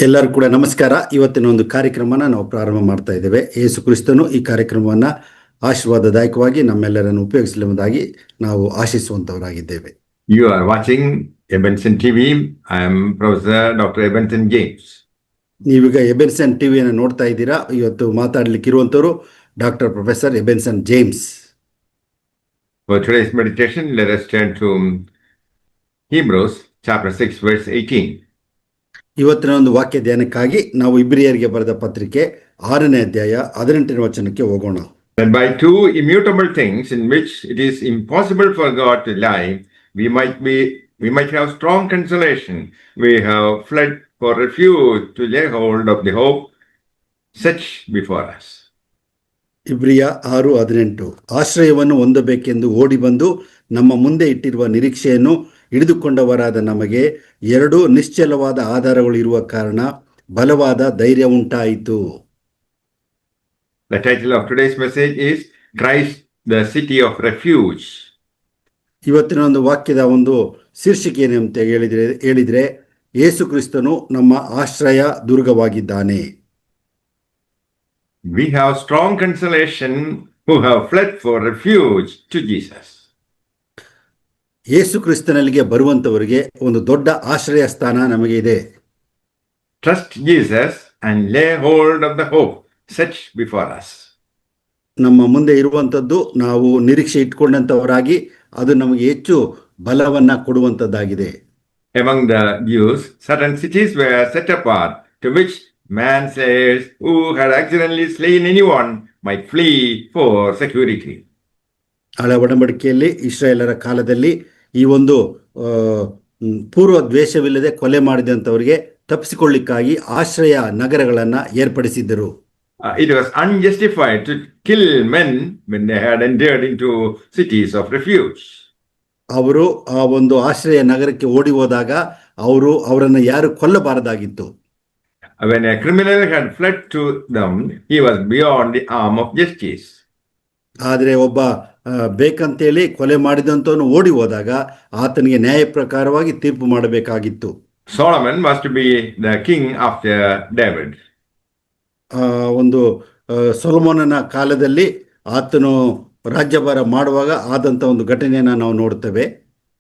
ಎಲ್ಲರೂ ಕೂಡ ನಮಸ್ಕಾರ. ಇವತ್ತಿನ ಒಂದು ಕಾರ್ಯಕ್ರಮನ ನಾವು ಪ್ರಾರಂಭ ಮಾಡ್ತಾ ಇದ್ದೇವೆ. ಯೇಸು ಕ್ರಿಸ್ತನು ಈ ಕಾರ್ಯಕ್ರಮವನ್ನು ಆಶೀರ್ವಾದದಾಯಕವಾಗಿ ನಮ್ಮೆಲ್ಲರನ್ನು ಉಪಯೋಗಿಸಲೆಂಬುದಾಗಿ ನಾವು ಆಶಿಸುವಂತವರಾಗಿದ್ದೇವೆ. You are watching Ebenson TV. I am Professor Dr. Ebenson James. ನೀವೀಗ ಎಬೆನ್ಸನ್ ಟಿವಿಯನ್ನು ನೋಡ್ತಾ ಇದ್ದೀರಾ. ಇವತ್ತು ಮಾತಾಡಲಿಕ್ಕೆ ಇರುವಂತವರು doctor professor Ebenson James. For today's meditation, let us turn to Hebrews chapter 6 verse 18. ಇವತ್ತಿನ ಒಂದು ವಾಕ್ಯ ಧ್ಯಾನಕ್ಕಾಗಿ ನಾವು ಇಬ್ರಿಯರಿಗೆ ಬರೆದ ಪತ್ರಿಕೆ 6ನೇ ಅಧ್ಯಾಯ 18ನೇ ವಚನಕ್ಕೆ ಹೋಗೋಣ. And by two immutable things in which it is impossible for God to lie, we might have strong consolation. We have fled for refuge to lay hold of the hope set before us. ಇಬ್ರಿಯ 6:18 ಆಶ್ರಯವನ್ನು ಹೊಂದಬೇಕೆಂದು ಓಡಿ ಬಂದು ನಮ್ಮ ಮುಂದೆ ಇಟ್ಟಿರುವ ನಿರೀಕ್ಷೆಯನ್ನು ಹಿಡಿದುಕೊಂಡವರಾದ ನಮಗೆ ಎರಡು ನಿಶ್ಚಲವಾದ ಆಧಾರಗಳು ಇರುವ ಕಾರಣ ಬಲವಾದ ಧೈರ್ಯ ಉಂಟಾಯಿತು. The title of today's message is Christ, the City of Refuge. ಇವತ್ತಿನ ಒಂದು ವಾಕ್ಯದ ಒಂದು ಶೀರ್ಷಿಕೆ ಏನು ಅಂತ ಹೇಳಿದ್ರೆ ಯೇಸು ಕ್ರಿಸ್ತನು ನಮ್ಮ ಆಶ್ರಯ ದುರ್ಗವಾಗಿದ್ದಾನೆ. We have strong consolation who have fled for refuge to Jesus. ಯೇಸು ಕ್ರಿಸ್ತನಲ್ಲಿಗೆ ಬರುವಂತವರಿಗೆ ಒಂದು ದೊಡ್ಡ ಆಶ್ರಯ ಸ್ಥಾನ ನಮಗೆ ಇದೆ. Trust Jesus and lay hold of the hope set before us. ನಮ್ಮ ಮುಂದೆ ಇರುವಂತದ್ದು ನಾವು ನಿರೀಕ್ಷೆ ಇಟ್ಕೊಂಡಂತವರಾಗಿ ಅದು ನಮಗೆ ಹೆಚ್ಚು ಬಲವನ್ನ ಕೊಡುವಂತದ್ದಾಗಿದೆ. Among the Jews, certain cities were set apart to which manslayers who had accidentally slain anyone might flee for security. ಹಳೆ ಒಡಂಬಡಿಕೆಯಲ್ಲಿ ಇಸ್ರಾಯೇಲರ ಕಾಲದಲ್ಲಿ ಈ ಒಂದು ಪೂರ್ವ ದ್ವೇಷವಿಲ್ಲದೆ ಕೊಲೆ ಮಾಡಿದಂಥವರಿಗೆ ತಪ್ಪಿಸಿಕೊಳ್ಳಿಕ್ಕಾಗಿ ಆಶ್ರಯ ನಗರಗಳನ್ನ ಏರ್ಪಡಿಸಿದ್ದರು. It was unjustified to kill men when they had entered into cities of refuge. ಅವರು ಆ ಒಂದು ಆಶ್ರಯ ನಗರಕ್ಕೆ ಓಡಿ ಹೋದಾಗ ಅವರನ್ನು ಯಾರು ಕೊಲ್ಲಬಾರದಾಗಿತ್ತು. When a criminal had fled to them, he was beyond the arm of justice. ಆದರೆ ಒಬ್ಬ ಬೇಕಂತೇಳಿ ಕೊಲೆ ಮಾಡಿದಂತವನು ಓಡಿ ಹೋದಾಗ ಆತನಿಗೆ ನ್ಯಾಯ ಪ್ರಕಾರವಾಗಿ ತೀರ್ಪು ಮಾಡಬೇಕಾಗಿತ್ತು. Solomon was to be the king after David. ಒಂದು ಸೊಲೊಮೋನನ ಕಾಲದಲ್ಲಿ ಆತನು ರಾಜ್ಯಭಾರ ಮಾಡುವಾಗ ಆದಂತ ಒಂದು ಘಟನೆಯನ್ನ ನಾವು ನೋಡ್ತೇವೆ.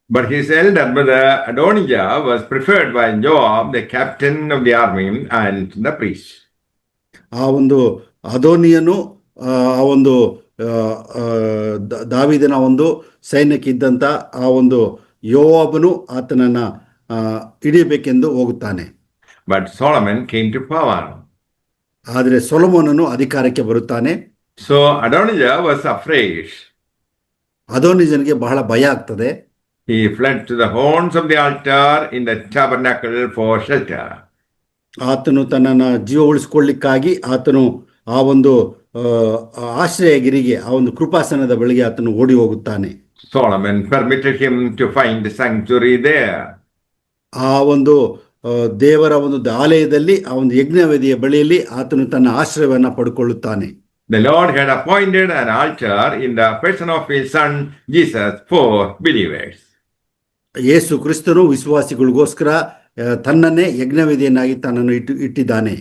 But his elder brother Adonijah was preferred by Joab, the captain of the army, and the priest. ಆ ಒಂದು ಅದೋನಿಯನು ಆ ಒಂದು ದಾವೀದನ ಒಂದು ಸೈನ್ಯಕ್ಕೆ ಇದ್ದಂತ ಆ ಒಂದು ಯೋವಾಬನು ಆತನನ್ನ ಹಿಡಿಯಬೇಕೆಂದು ಹೋಗುತ್ತಾನೆ. But Solomon came to power. ಆದರೆ ಸೊಲೊಮೋನನು ಅಧಿಕಾರಕ್ಕೆ ಬರುತ್ತಾನೆ. So Adonijah was afraid. ಅದೋನಿಜನಿಗೆ ಬಹಳ ಭಯ ಆಗ್ತದೆ. He fled to the horns of the altar in the tabernacle for shelter. ಆತನು ತನ್ನನ್ನು ಜೀವ ಉಳಿಸಿಕೊಳ್ಳಿಕ್ಕಾಗಿ ಆತನು ಆ ಒಂದು ಆಶ್ರಯಗಿರಿಗೆ ಆ ಒಂದು ಕೃಪಾಸನದ ಬಳಿಗೆ ಆತನು ಓಡಿ ಹೋಗುತ್ತಾನೆ. Solomon permitted him to find the sanctuary there. ಆ ಒಂದು ದೇವರ ಒಂದು ಆಲಯದಲ್ಲಿ ಆ ಒಂದು ಯಜ್ಞವೇದಿಯ ಬಳಿಯಲ್ಲಿ ಆತನು ತನ್ನ ಆಶ್ರಯವನ್ನ ಪಡ್ಕೊಳ್ಳುತ್ತಾನೆ. The Lord had appointed an altar in the person of his son Jesus for believers. ಯೇಸು ಕ್ರಿಸ್ತನು ವಿಶ್ವಾಸಿಗಳಿಗೋಸ್ಕರ ತನ್ನನ್ನೇ ಯಜ್ಞವೇದಿಯನ್ನಾಗಿ ತನ್ನನ್ನು ಇಟ್ಟಿದ್ದಾನೆ.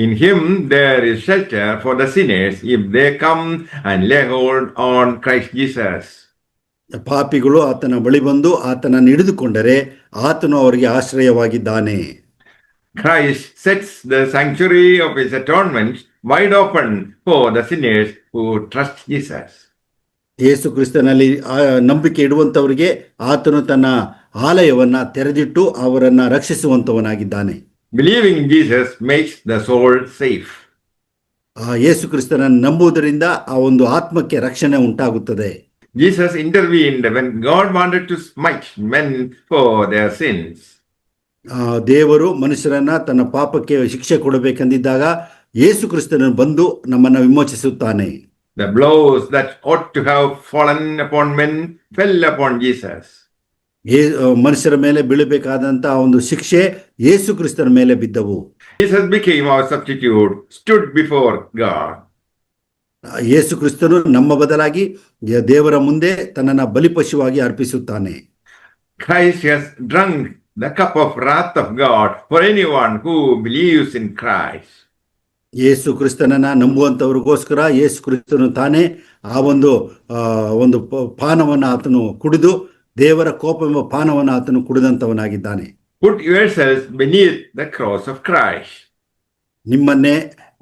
In him there is shelter for the sinners if they come and lay hold on Christ Jesus. ಪಾಪಿಗಳು ಆತನ ಬಳಿ ಬಂದು ಆತನನ್ನು ಹಿಡಿದುಕೊಂಡರೆ ಆತನು ಅವರಿಗೆ ಆಶ್ರಯವಾಗಿದ್ದಾನೆ. Christ sets the sanctuary of his atonement wide open for the sinners who trust Jesus. ಯೇಸು ಕ್ರಿಸ್ತನಲ್ಲಿ ನಂಬಿಕೆ ಇಡುವಂತವರಿಗೆ ಆತನು ತನ್ನ ಆಲಯವನ್ನ ತೆರೆದಿಟ್ಟು ಅವರನ್ನ ರಕ್ಷಿಸುವಂತವನಾಗಿದ್ದಾನೆ. Believing in Jesus makes the soul safe. ಯೇಸು ಕ್ರಿಸ್ತನನ್ನು ನಂಬುವುದರಿಂದ ಆ ಒಂದು ಆತ್ಮಕ್ಕೆ ರಕ್ಷಣೆ ಉಂಟಾಗುತ್ತದೆ. Jesus intervened when God wanted to smite men for their sins. ದೇವರು ಮನುಷ್ಯರನ್ನ ತನ್ನ ಪಾಪಕ್ಕೆ ಶಿಕ್ಷೆ ಕೊಡಬೇಕೆಂದಿದ್ದಾಗ ಯೇಸು ಕ್ರಿಸ್ತನನ್ನು ಬಂದು ನಮ್ಮನ್ನು ವಿಮೋಚಿಸುತ್ತಾನೆ. The blows that ought to have fallen upon men fell upon Jesus. ಮನುಷ್ಯರ ಮೇಲೆ ಬೀಳಬೇಕಾದಂತ ಒಂದು ಶಿಕ್ಷೆ ಯೇಸು ಕ್ರಿಸ್ತನ ಮೇಲೆ ಬಿದ್ದವು. Jesus became our substitute, stood before God. ಯೇಸು ಕ್ರಿಸ್ತನು ನಮ್ಮ ಬದಲಾಗಿ ದೇವರ ಮುಂದೆ ತನ್ನನ್ನು ಬಲಿಪಶುವಾಗಿ ಅರ್ಪಿಸುತ್ತಾನೆ. Christ has drunk the cup of wrath of God for anyone who believes in Christ. ಯೇಸು ಕ್ರಿಸ್ತನನ್ನ ನಂಬುವಂಥವ್ರಿಗೋಸ್ಕರ ಯೇಸು ಕ್ರಿಸ್ತನು ತಾನೇ ಆ ಒಂದು ಪಾನವನ್ನು ಆತನು ಕುಡಿದು ದೇವರ ಕೋಪ ಎಂಬ ಪಾನವನ್ನು ಆತನು ಕುಡಿದಂಥವನಾಗಿದ್ದಾನೆ. Put yourselves beneath the cross of Christ. ನಿಮ್ಮನ್ನೇ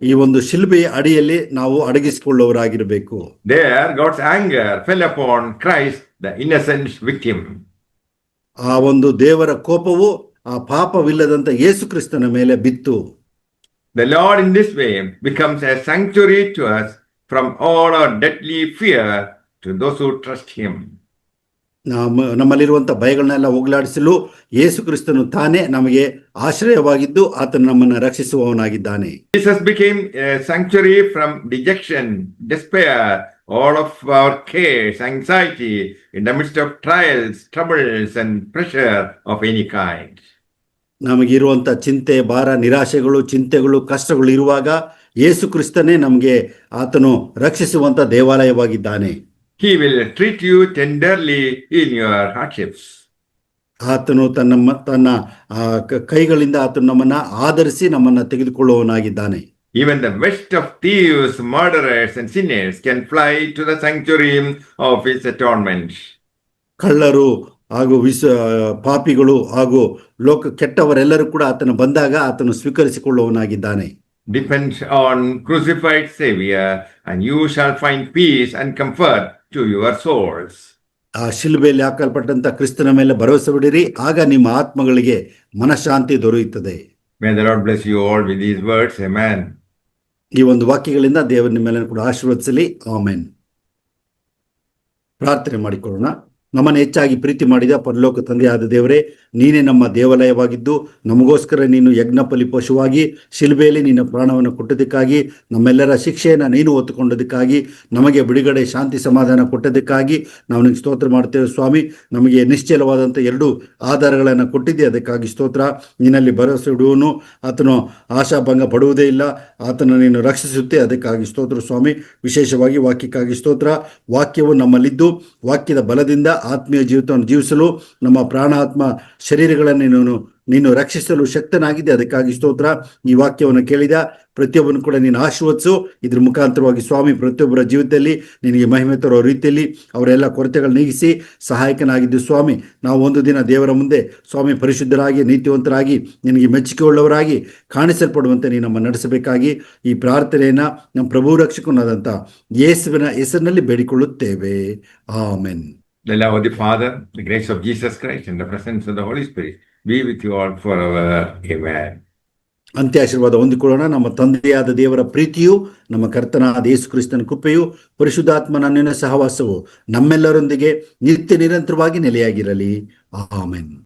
ಈ ಒಂದು ಶಿಲ್ಬೆಯ ಅಡಿಯಲ್ಲಿ ನಾವು ಅಡಗಿಸಿಕೊಳ್ಳುವವರಾಗಿರಬೇಕು. There, God's anger fell upon Christ, the innocent victim. ಆ ಒಂದು ದೇವರ ಕೋಪವು ಆ ಪಾಪವಿಲ್ಲದಂತ ಯೇಸು ಕ್ರಿಸ್ತನ ಮೇಲೆ ಬಿತ್ತು. The Lord in this way becomes a sanctuary to us from all our deadly fear to those who trust Him. ನಮ್ಮಲ್ಲಿರುವಂಥ ಭಯಗಳನ್ನೆಲ್ಲ ಹೋಗಲಾಡಿಸಲು ಯೇಸು ಕ್ರಿಸ್ತನು ತಾನೇ ನಮಗೆ ಆಶ್ರಯವಾಗಿದ್ದು ಆತನು ನಮ್ಮನ್ನು ರಕ್ಷಿಸುವವನಾಗಿದ್ದಾನೆ. Jesus became a sanctuary from dejection, despair, all of our cares, anxiety in the midst of trials, troubles, and pressure of any kind. ನಮಗಿರುವಂಥ ಚಿಂತೆ, ಭಾರ, ನಿರಾಶೆಗಳು, ಚಿಂತೆಗಳು, ಕಷ್ಟಗಳು ಇರುವಾಗ ಯೇಸು ಕ್ರಿಸ್ತನೇ ನಮಗೆ ಆತನು ರಕ್ಷಿಸುವಂಥ ದೇವಾಲಯವಾಗಿದ್ದಾನೆ. He will treat you tenderly in your hardships. ಆತನು ತನ್ನ ಕೈಗಳಿಂದ ಆತನು ನಮ್ಮನ್ನ ಆಧರಿಸಿ ನಮ್ಮನ್ನ ತೆಗೆದುಕೊಳ್ಳುವವನಾಗಿದ್ದಾನೆ. Even the worst of thieves, murderers, and sinners can fly to the sanctuary of His atonement. ಕಳ್ಳರು ಹಾಗೂ ಪಾಪಿಗಳು ಹಾಗೂ ಕೆಟ್ಟವರೆಲ್ಲರೂ ಕೂಡ ಆತನು ಬಂದಾಗ ಆತನು ಸ್ವೀಕರಿಸಿಕೊಳ್ಳುವವನಾಗಿದ್ದಾನೆ. Depend on crucified Savior, and you shall find peace and comfort to your souls. ಆ ಶಿಲುಬೆಯಲ್ಲಿ ಹಾಕಲ್ಪಟ್ಟಂತ ಕ್ರಿಸ್ತನ ಮೇಲೆ ಭರವಸೆ ಬಿಡಿರಿ, ಆಗ ನಿಮ್ಮ ಆತ್ಮಗಳಿಗೆ ಮನಃಶಾಂತಿ ದೊರೆಯುತ್ತದೆ. May the Lord bless you all with these words. Amen. ಈ ಒಂದು ವಾಕ್ಯಗಳಿಂದ ದೇವರು ನಿಮ್ಮೆಲ್ಲರೂ ಕೂಡ ಆಶೀರ್ವದಿಸಲಿ. ಆಮೆನ್. ಪ್ರಾರ್ಥನೆ ಮಾಡಿಕೊಳ್ಳೋಣ. ನಮ್ಮನ್ನು ಹೆಚ್ಚಾಗಿ ಪ್ರೀತಿ ಮಾಡಿದ ಪರಲೋಕ ತಂದೆಯಾದ ದೇವರೇ, ನೀನೇ ನಮ್ಮ ದೇವಾಲಯವಾಗಿದ್ದು ನಮಗೋಸ್ಕರ ನೀನು ಯಜ್ಞಪಲಿ ಪಶುವಾಗಿ ಶಿಲುಬೆಯಲ್ಲಿ ನಿನ್ನ ಪ್ರಾಣವನ್ನು ಕೊಟ್ಟದಕ್ಕಾಗಿ, ನಮ್ಮೆಲ್ಲರ ಶಿಕ್ಷೆಯನ್ನು ನೀನು ಹೊತ್ತುಕೊಂಡದಕ್ಕಾಗಿ, ನಮಗೆ ಬಿಡುಗಡೆ, ಶಾಂತಿ, ಸಮಾಧಾನ ಕೊಟ್ಟದಕ್ಕಾಗಿ ನಾವು ನಿನಗೆ ಸ್ತೋತ್ರ ಮಾಡ್ತೇವೆ ಸ್ವಾಮಿ. ನಮಗೆ ನಿಶ್ಚಲವಾದಂಥ 2 ಆಧಾರಗಳನ್ನು ಕೊಟ್ಟಿದ್ದೆ, ಅದಕ್ಕಾಗಿ ಸ್ತೋತ್ರ. ನಿನ್ನಲ್ಲಿ ಭರವಸೆ ಇಡುವನು ಆತನು ಆಶಾಭಂಗ ಪಡುವುದೇ ಇಲ್ಲ, ಆತನು ನೀನು ರಕ್ಷಿಸುತ್ತೆ, ಅದಕ್ಕಾಗಿ ಸ್ತೋತ್ರ ಸ್ವಾಮಿ. ವಿಶೇಷವಾಗಿ ವಾಕ್ಯಕ್ಕಾಗಿ ಸ್ತೋತ್ರ. ವಾಕ್ಯವು ನಮ್ಮಲ್ಲಿದ್ದು ವಾಕ್ಯದ ಬಲದಿಂದ ಆತ್ಮೀಯ ಜೀವಿತವನ್ನು ಜೀವಿಸಲು ನಮ್ಮ ಪ್ರಾಣ, ಆತ್ಮ, ಶರೀರಗಳನ್ನು ನೀನು ರಕ್ಷಿಸಲು ಶಕ್ತನಾಗಿದೆ, ಅದಕ್ಕಾಗಿ ಸ್ತೋತ್ರ. ಈ ವಾಕ್ಯವನ್ನು ಕೇಳಿದ ಪ್ರತಿಯೊಬ್ಬನು ಕೂಡ ನೀನು ಆಶೀರ್ವದಿಸು. ಇದ್ರ ಮುಖಾಂತರವಾಗಿ ಸ್ವಾಮಿ ಪ್ರತಿಯೊಬ್ಬರ ಜೀವಿತದಲ್ಲಿ ನಿನಗೆ ಮಹಿಮೆ ತರೋ ರೀತಿಯಲ್ಲಿ ಅವರೆಲ್ಲ ಕೊರತೆಗಳು ನೀಗಿಸಿ ಸಹಾಯಕನಾಗಿದ್ದು ಸ್ವಾಮಿ. ನಾವು ಒಂದು ದಿನ ದೇವರ ಮುಂದೆ ಸ್ವಾಮಿ ಪರಿಶುದ್ಧರಾಗಿ, ನೀತಿವಂತರಾಗಿ, ನಿನಗೆ ಮೆಚ್ಚುಗೆ ಉಳ್ಳವರಾಗಿ ಕಾಣಿಸಲ್ಪಡುವಂತೆ ನೀನು ನಮ್ಮ ನಡೆಸಬೇಕಾಗಿ ಈ ಪ್ರಾರ್ಥನೆಯನ್ನು ನಮ್ಮ ಪ್ರಭು ರಕ್ಷಕನಾದಂಥ ಯೇಸುವಿನ ಹೆಸರಿನಲ್ಲಿ ಬೇಡಿಕೊಳ್ಳುತ್ತೇವೆ. Amen. The love of the Father, the grace of Jesus Christ, and the presence of the Holy Spirit be with you all forever. Amen. ಅಂತ್ಯ ಆಶೀರ್ವಾದ ಹೊಂದಿಕೊಳ್ಳೋಣ. ನಮ್ಮ ತಂದೆಯಾದ ದೇವರ ಪ್ರೀತಿಯು, ನಮ್ಮ ಕರ್ತನಾದ ಯೇಸು ಕ್ರಿಸ್ತನ ಕೃಪೆಯು, ಪರಿಶುದ್ಧಾತ್ಮನ ಅನ್ಯೋನ್ಯ ಸಹವಾಸವು ನಮ್ಮೆಲ್ಲರೊಂದಿಗೆ ನಿತ್ಯ ನಿರಂತರವಾಗಿ ನೆಲೆಯಾಗಿರಲಿ. ಆಮೆನ್.